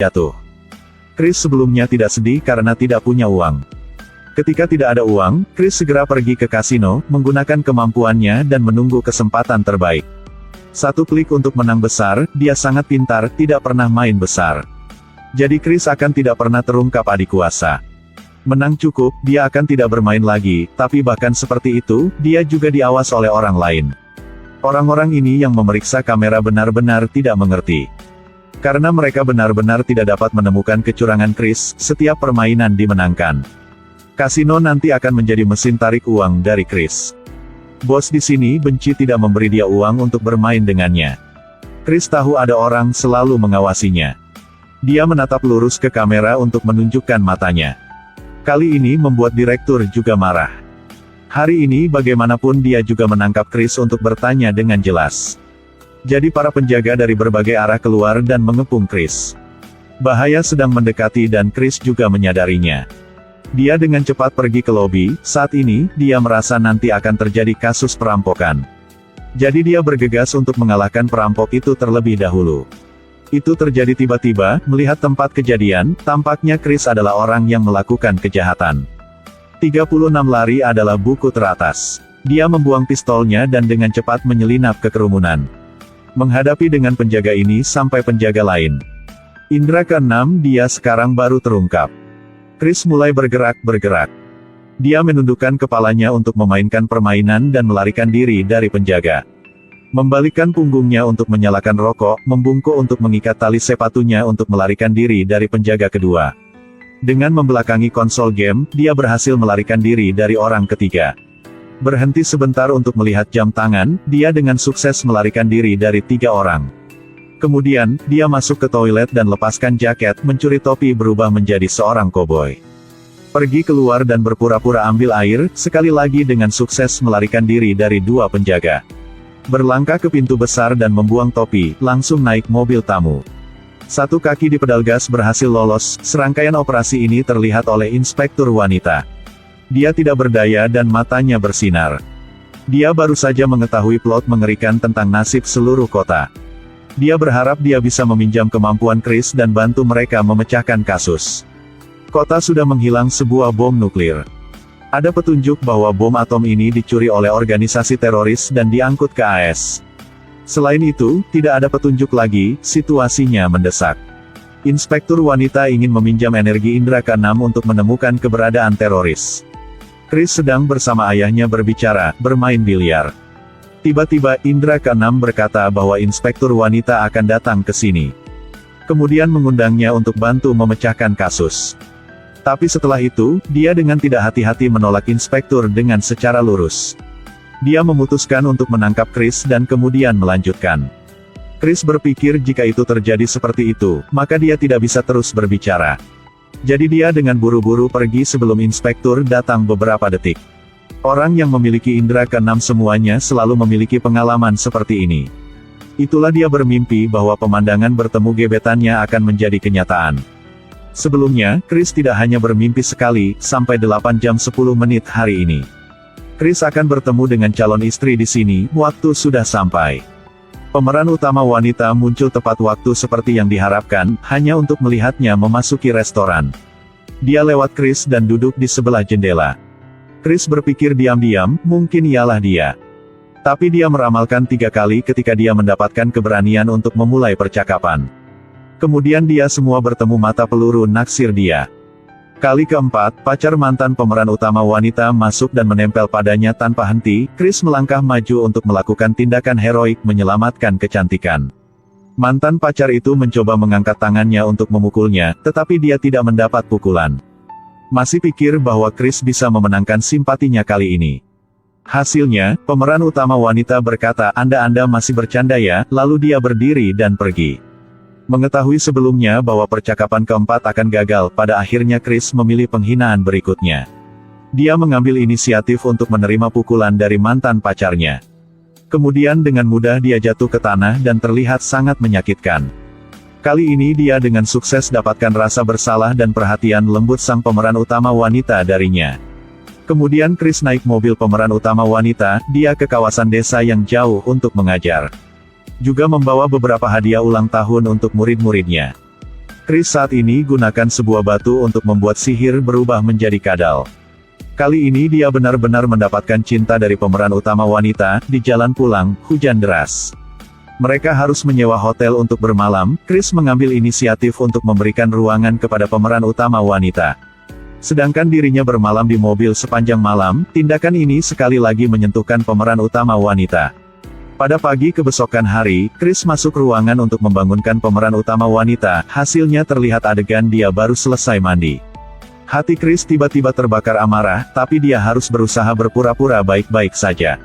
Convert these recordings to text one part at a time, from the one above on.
jatuh. Chris sebelumnya tidak sedih karena tidak punya uang. Ketika tidak ada uang, Chris segera pergi ke kasino, menggunakan kemampuannya dan menunggu kesempatan terbaik. Satu klik untuk menang besar, dia sangat pintar, tidak pernah main besar. Jadi Chris akan tidak pernah terungkap adikuasa. Menang cukup, dia akan tidak bermain lagi, tapi bahkan seperti itu, dia juga diawas oleh orang lain. Orang-orang ini yang memeriksa kamera benar-benar tidak mengerti. Karena mereka benar-benar tidak dapat menemukan kecurangan Chris, setiap permainan dimenangkan. Kasino nanti akan menjadi mesin tarik uang dari Chris. Bos di sini benci tidak memberi dia uang untuk bermain dengannya. Chris tahu ada orang selalu mengawasinya. Dia menatap lurus ke kamera untuk menunjukkan matanya. Kali ini membuat direktur juga marah. Hari ini bagaimanapun dia juga menangkap Chris untuk bertanya dengan jelas. Jadi para penjaga dari berbagai arah keluar dan mengepung Chris. Bahaya sedang mendekati dan Chris juga menyadarinya. Dia dengan cepat pergi ke lobi, saat ini, dia merasa nanti akan terjadi kasus perampokan. Jadi dia bergegas untuk mengalahkan perampok itu terlebih dahulu. Itu terjadi tiba-tiba, melihat tempat kejadian, tampaknya Chris adalah orang yang melakukan kejahatan. 36 lari adalah buku teratas. Dia membuang pistolnya dan dengan cepat menyelinap ke kerumunan. Menghadapi dengan penjaga ini sampai penjaga lain. Indra ke-6 dia sekarang baru terungkap. Chris mulai bergerak. Dia menundukkan kepalanya untuk memainkan permainan dan melarikan diri dari penjaga. Membalikkan punggungnya untuk menyalakan rokok, membungkuk untuk mengikat tali sepatunya untuk melarikan diri dari penjaga kedua. Dengan membelakangi konsol game, dia berhasil melarikan diri dari orang ketiga. Berhenti sebentar untuk melihat jam tangan, dia dengan sukses melarikan diri dari 3 orang. Kemudian, dia masuk ke toilet dan lepaskan jaket, mencuri topi berubah menjadi seorang koboi. Pergi keluar dan berpura-pura ambil air, sekali lagi dengan sukses melarikan diri dari 2 penjaga. Berlangkah ke pintu besar dan membuang topi, langsung naik mobil tamu. Satu kaki di pedal gas berhasil lolos, serangkaian operasi ini terlihat oleh inspektur wanita. Dia tidak berdaya dan matanya bersinar. Dia baru saja mengetahui plot mengerikan tentang nasib seluruh kota. Dia berharap dia bisa meminjam kemampuan Chris dan bantu mereka memecahkan kasus. Kota sudah menghilang sebuah bom nuklir. Ada petunjuk bahwa bom atom ini dicuri oleh organisasi teroris dan diangkut ke AS. Selain itu, tidak ada petunjuk lagi, situasinya mendesak. Inspektur wanita ingin meminjam energi indera ke-6 untuk menemukan keberadaan teroris. Chris sedang bersama ayahnya berbicara, bermain biliar. Tiba-tiba, indera ke-6 berkata bahwa inspektur wanita akan datang ke sini. Kemudian mengundangnya untuk bantu memecahkan kasus. Tapi setelah itu, dia dengan tidak hati-hati menolak inspektur dengan secara lurus. Dia memutuskan untuk menangkap Chris dan kemudian melanjutkan. Chris berpikir jika itu terjadi seperti itu, maka dia tidak bisa terus berbicara. Jadi dia dengan buru-buru pergi sebelum inspektur datang beberapa detik. Orang yang memiliki indera ke-6 semuanya selalu memiliki pengalaman seperti ini. Itulah dia bermimpi bahwa pemandangan bertemu gebetannya akan menjadi kenyataan. Sebelumnya, Chris tidak hanya bermimpi sekali, sampai 8 jam 10 menit hari ini. Chris akan bertemu dengan calon istri di sini, waktu sudah sampai. Pemeran utama wanita muncul tepat waktu seperti yang diharapkan, hanya untuk melihatnya memasuki restoran. Dia lewat Chris dan duduk di sebelah jendela. Chris berpikir diam-diam, mungkin ialah dia. Tapi dia meramalkan 3 kali ketika dia mendapatkan keberanian untuk memulai percakapan. Kemudian dia semua bertemu mata peluru naksir dia. Kali keempat, pacar mantan pemeran utama wanita masuk dan menempel padanya tanpa henti. Chris melangkah maju untuk melakukan tindakan heroik menyelamatkan kecantikan. Mantan pacar itu mencoba mengangkat tangannya untuk memukulnya, tetapi dia tidak mendapat pukulan. Masih pikir bahwa Chris bisa memenangkan simpatinya kali ini. Hasilnya, pemeran utama wanita berkata, Anda masih bercanda ya, lalu dia berdiri dan pergi. Mengetahui sebelumnya bahwa percakapan keempat akan gagal, pada akhirnya Chris memilih penghinaan berikutnya. Dia mengambil inisiatif untuk menerima pukulan dari mantan pacarnya. Kemudian dengan mudah dia jatuh ke tanah dan terlihat sangat menyakitkan. Kali ini dia dengan sukses dapatkan rasa bersalah dan perhatian lembut sang pemeran utama wanita darinya. Kemudian Chris naik mobil pemeran utama wanita, dia ke kawasan desa yang jauh untuk mengajar. Juga membawa beberapa hadiah ulang tahun untuk murid-muridnya. Chris saat ini gunakan sebuah batu untuk membuat sihir berubah menjadi kadal. Kali ini dia benar-benar mendapatkan cinta dari pemeran utama wanita. Di jalan pulang, hujan deras. Mereka harus menyewa hotel untuk bermalam. Chris mengambil inisiatif untuk memberikan ruangan kepada pemeran utama wanita. Sedangkan dirinya bermalam di mobil sepanjang malam. Tindakan ini sekali lagi menyentuhkan pemeran utama wanita. Pada pagi kebesokan hari, Chris masuk ruangan untuk membangunkan pemeran utama wanita. Hasilnya terlihat adegan dia baru selesai mandi. Hati Chris tiba-tiba terbakar amarah, tapi dia harus berusaha berpura-pura baik-baik saja.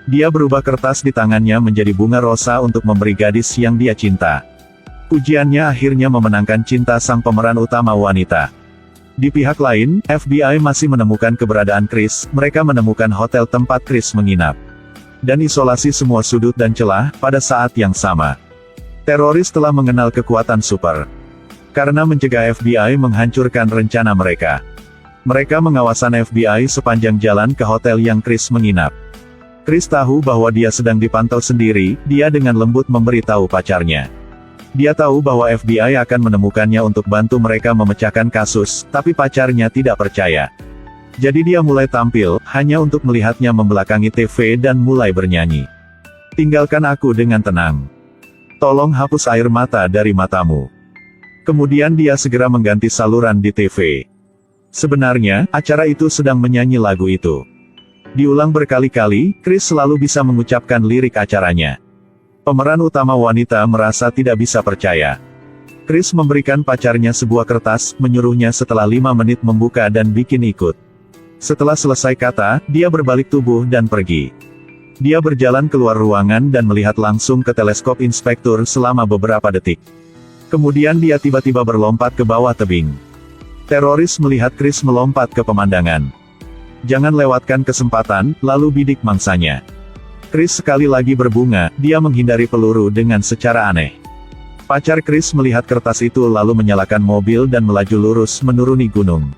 Dia berubah kertas di tangannya menjadi bunga rosa untuk memberi gadis yang dia cinta. Ujiannya akhirnya memenangkan cinta sang pemeran utama wanita. Di pihak lain, FBI masih menemukan keberadaan Chris. Mereka menemukan hotel tempat Chris menginap dan isolasi semua sudut dan celah. Pada saat yang sama, teroris telah mengenal kekuatan super. Karena mencegah FBI menghancurkan rencana mereka, mereka mengawasan FBI sepanjang jalan ke hotel yang Chris menginap. Chris tahu bahwa dia sedang dipantau sendiri. Dia dengan lembut memberitahu pacarnya. Dia tahu bahwa FBI akan menemukannya untuk bantu mereka memecahkan kasus, tapi pacarnya tidak percaya. Jadi dia mulai tampil, hanya untuk melihatnya membelakangi TV dan mulai bernyanyi. Tinggalkan aku dengan tenang. Tolong hapus air mata dari matamu. Kemudian dia segera mengganti saluran di TV. Sebenarnya, acara itu sedang menyanyi lagu itu. Diulang berkali-kali, Chris selalu bisa mengucapkan lirik acaranya. Pemeran utama wanita merasa tidak bisa percaya. Chris memberikan pacarnya sebuah kertas, menyuruhnya setelah 5 menit membuka dan bikin ikut. Setelah selesai kata, dia berbalik tubuh dan pergi. Dia berjalan keluar ruangan dan melihat langsung ke teleskop inspektur selama beberapa detik. Kemudian dia tiba-tiba berlompat ke bawah tebing. Teroris melihat Chris melompat ke pemandangan. Jangan lewatkan kesempatan, lalu bidik mangsanya. Chris sekali lagi berbunga, dia menghindari peluru dengan secara aneh. Pacar Chris melihat kertas itu lalu menyalakan mobil dan melaju lurus menuruni gunung.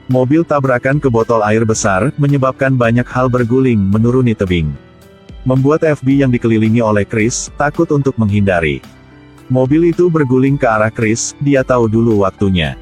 Mobil tabrakan ke botol air besar, menyebabkan banyak hal berguling menuruni tebing. Membuat FB yang dikelilingi oleh Chris, takut untuk menghindari. Mobil itu berguling ke arah Chris. Dia tahu dulu waktunya.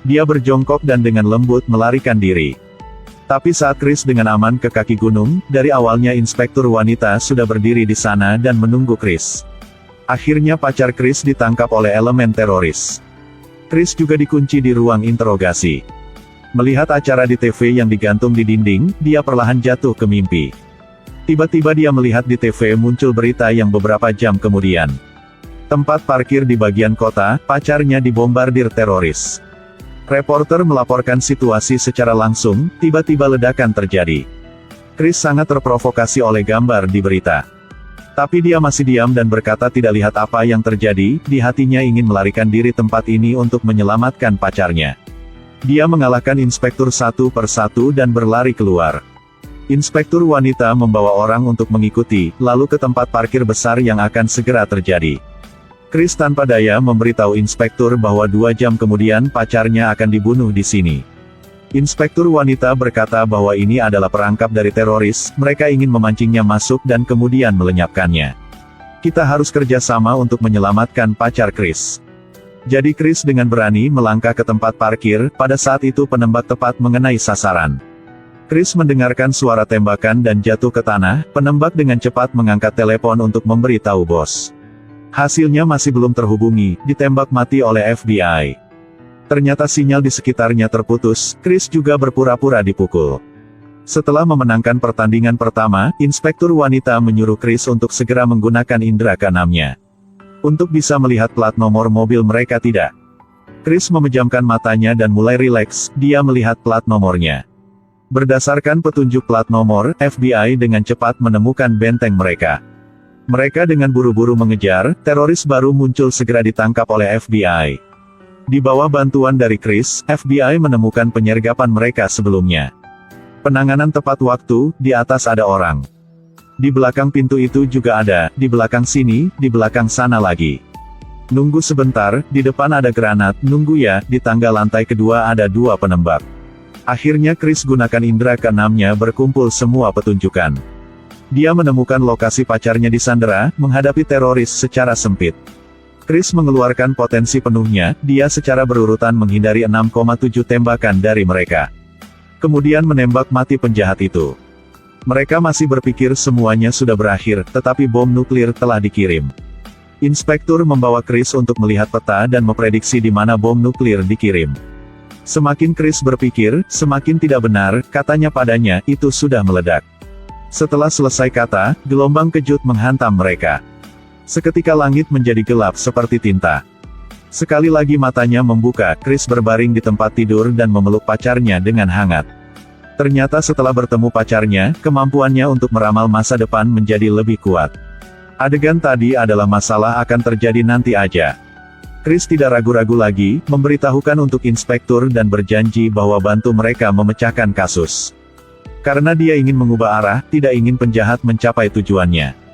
Dia berjongkok dan dengan lembut melarikan diri. Tapi saat Chris dengan aman ke kaki gunung, dari awalnya inspektur wanita sudah berdiri di sana dan menunggu Chris. Akhirnya pacar Chris ditangkap oleh elemen teroris. Chris juga dikunci di ruang interogasi. Melihat acara di TV yang digantung di dinding, dia perlahan jatuh ke mimpi. Tiba-tiba dia melihat di TV muncul berita yang beberapa jam kemudian. Tempat parkir di bagian kota, pacarnya dibombardir teroris. Reporter melaporkan situasi secara langsung. Tiba-tiba ledakan terjadi. Chris sangat terprovokasi oleh gambar di berita. Tapi dia masih diam dan berkata tidak lihat apa yang terjadi. Di hatinya ingin melarikan diri tempat ini untuk menyelamatkan pacarnya. Dia mengalahkan inspektur satu per satu dan berlari keluar. Inspektur wanita membawa orang untuk mengikuti, lalu ke tempat parkir besar yang akan segera terjadi. Chris tanpa daya memberitahu inspektur bahwa 2 jam kemudian pacarnya akan dibunuh di sini. Inspektur wanita berkata bahwa ini adalah perangkap dari teroris. Mereka ingin memancingnya masuk dan kemudian melenyapkannya. Kita harus kerjasama untuk menyelamatkan pacar Chris. Jadi Chris dengan berani melangkah ke tempat parkir. Pada saat itu penembak tepat mengenai sasaran. Chris mendengarkan suara tembakan dan jatuh ke tanah. Penembak dengan cepat mengangkat telepon untuk memberitahu bos. Hasilnya masih belum terhubungi, ditembak mati oleh FBI. Ternyata sinyal di sekitarnya terputus. Chris juga berpura-pura dipukul. Setelah memenangkan pertandingan pertama, inspektur wanita menyuruh Chris untuk segera menggunakan indera keenamnya. Untuk bisa melihat plat nomor mobil mereka tidak. Chris memejamkan matanya dan mulai rileks. Dia melihat plat nomornya. Berdasarkan petunjuk plat nomor, FBI dengan cepat menemukan benteng mereka. Mereka dengan buru-buru mengejar. Teroris baru muncul segera ditangkap oleh FBI. Di bawah bantuan dari Chris, FBI menemukan penyergapan mereka sebelumnya. Penanganan tepat waktu. Di atas ada orang. Di belakang pintu itu juga ada, di belakang sini, di belakang sana lagi. Nunggu sebentar, di depan ada granat. Nunggu ya, di tangga lantai kedua ada 2 penembak. Akhirnya Chris gunakan indera keenamnya berkumpul semua petunjukan. Dia menemukan lokasi pacarnya disandera, menghadapi teroris secara sempit. Chris mengeluarkan potensi penuhnya, dia secara berurutan menghindari 6,7 tembakan dari mereka. Kemudian menembak mati penjahat itu. Mereka masih berpikir semuanya sudah berakhir, tetapi bom nuklir telah dikirim. Inspektur membawa Chris untuk melihat peta dan memprediksi di mana bom nuklir dikirim. Semakin Chris berpikir, semakin tidak benar, katanya padanya, itu sudah meledak. Setelah selesai kata, gelombang kejut menghantam mereka. Seketika langit menjadi gelap seperti tinta. Sekali lagi matanya membuka, Chris berbaring di tempat tidur dan memeluk pacarnya dengan hangat. Ternyata setelah bertemu pacarnya, kemampuannya untuk meramal masa depan menjadi lebih kuat. Adegan tadi adalah masalah akan terjadi nanti aja. Chris tidak ragu-ragu lagi, memberitahukan untuk inspektur dan berjanji bahwa bantu mereka memecahkan kasus. Karena dia ingin mengubah arah, tidak ingin penjahat mencapai tujuannya.